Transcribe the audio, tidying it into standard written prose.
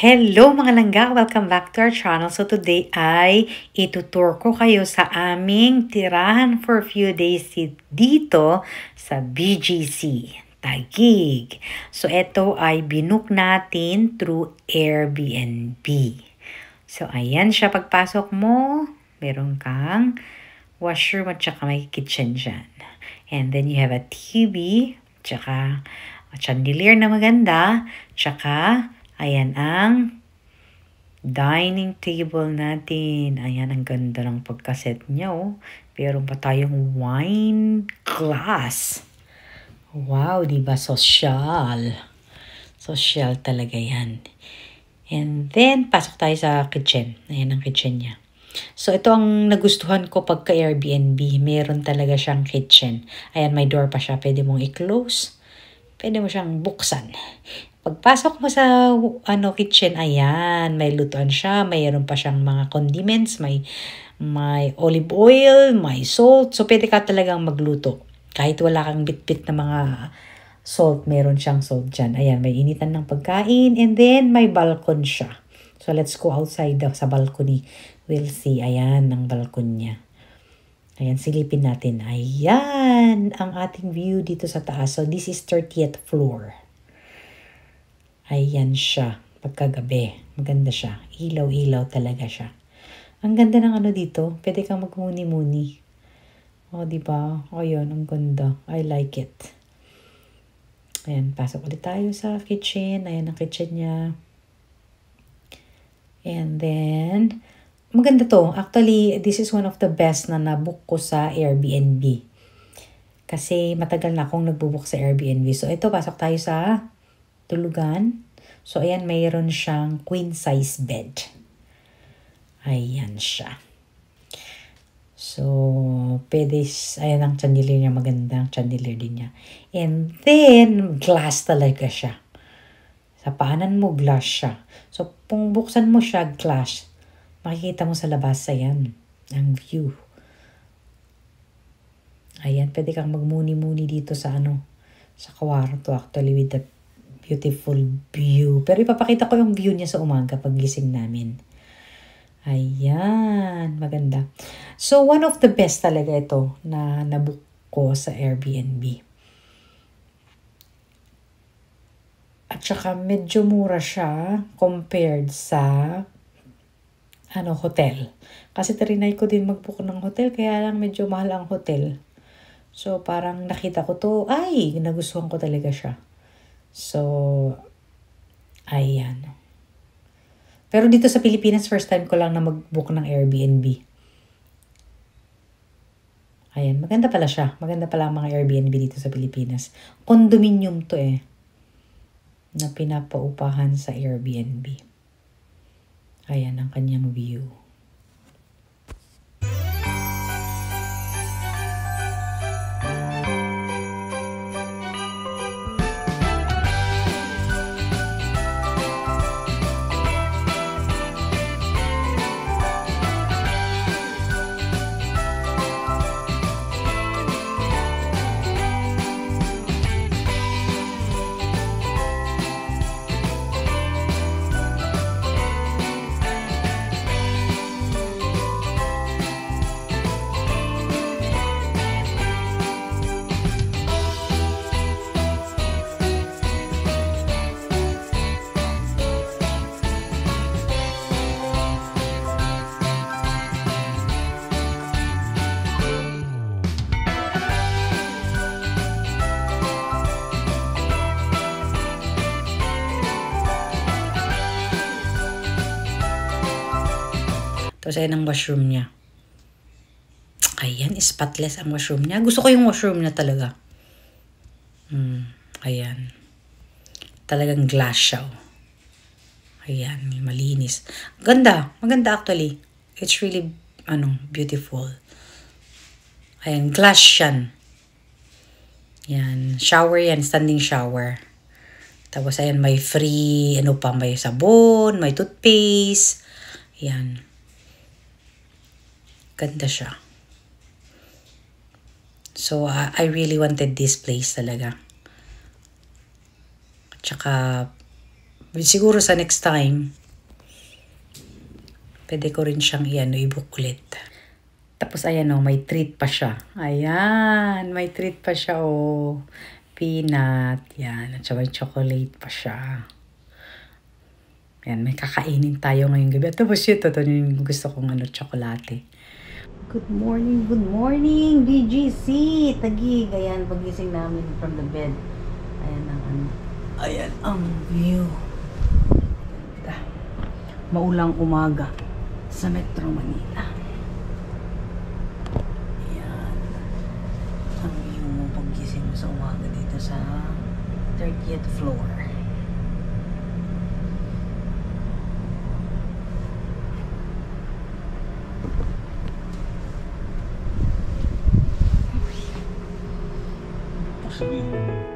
Hello mga langga! Welcome back to our channel. So today ay itutur ko kayo sa aming tirahan for a few days dito sa BGC, Taguig. So ito ay binook natin through Airbnb. So ayan siya, pagpasok mo, meron kang washroom at saka may kitchen dyan. And then you have a TV, tsaka chandelier na maganda, tsaka ayan ang dining table natin. Ayan, ang ganda ng pagkaset niya, oh. Meron pa tayong wine glass. Wow, diba? Social. Social talaga yan. And then, pasok tayo sa kitchen. Ayan ang kitchen niya. So, ito ang nagustuhan ko pagka Airbnb. Meron talaga siyang kitchen. Ayan, may door pa siya. Pwede mong i-close. Pwede mo siyang buksan. Pagpasok mo sa kitchen, ayan, may lutuan siya, mayroon pa siyang mga condiments, may olive oil, may salt. So, pwede ka talagang magluto. Kahit wala kang bit-bit na mga salt, meron siyang salt dyan. Ayan, may initan ng pagkain, and then may balcony siya. So, let's go outside sa balcony. We'll see. Ayan, ang balcony niya. Ayan, silipin natin. Ayan, ang ating view dito sa taas. So, this is 30th floor. Ayan siya, pagkagabi. Maganda siya. Ilaw-ilaw talaga siya. Ang ganda ng dito. Pwede kang magmuni-muni. O, diba? O, yun. Ang ganda. I like it. Ayan, pasok ulit tayo sa kitchen. Ayan ang kitchen niya. And then, maganda to. Actually, this is one of the best na nabook ko sa Airbnb. Kasi matagal na akong nagbubook sa Airbnb. So, ito, pasok tayo sa tulugan. So, ayan, mayroon siyang queen size bed. Ayan siya. So, pwede, ayan ang chandelier niya, magandang chandelier din niya. And then, glass talaga siya. Sa paanan mo, glass siya. So, kung buksan mo siya, glass, makikita mo sa labas, ayan, ang view. Ayan, pwede kang magmuni-muni dito sa sa kwarto actually with the beautiful view. Pero ipapakita ko yung view niya sa umaga pag gising namin. Ayan, maganda. So, one of the best talaga ito na nabook ko sa Airbnb. At saka medyo mura siya compared sa hotel. Kasi tarinay ko din mag-book ng hotel, kaya lang medyo mahal ang hotel. So, parang nakita ko to, ay, nagustuhan ko talaga siya. So, ayan. Pero dito sa Pilipinas, first time ko lang na mag-book ng Airbnb. Ayan, maganda pala siya. Maganda pala ang mga Airbnb dito sa Pilipinas. Condominium to na pinapaupahan sa Airbnb. Ayan ang kanyang view. Tapos ayan ang washroom niya. Ayan, spotless ang washroom niya. Gusto ko yung washroom niya talaga. Ayan. Talagang glass siya. Ayan, malinis. Ganda. Maganda actually. It's really, beautiful. Ayan, glass yan. Ayan, shower yan. Standing shower. Tapos ayan, may free, may sabon, may toothpaste. Ayan. Ganda siya. So, I really wanted this place talaga. At saka, Siguro sa next time, pwede ko rin siyang i-book ulit. Tapos ayan o, may treat pa siya. Ayan, may treat pa siya o. Peanut, yan. At saka chocolate pa siya. Yan, may kakainin tayo ngayong gabi. At tapos ito yung gusto kong tsokolate. Good morning, BGC! Tagig, ayan, pagising namin from the bed. Ayan ang view. Maulang umaga sa Metro Manila. Ayan. Ang view mo pagising mo sa umaga dito sa 30th floor. Sabihin mo.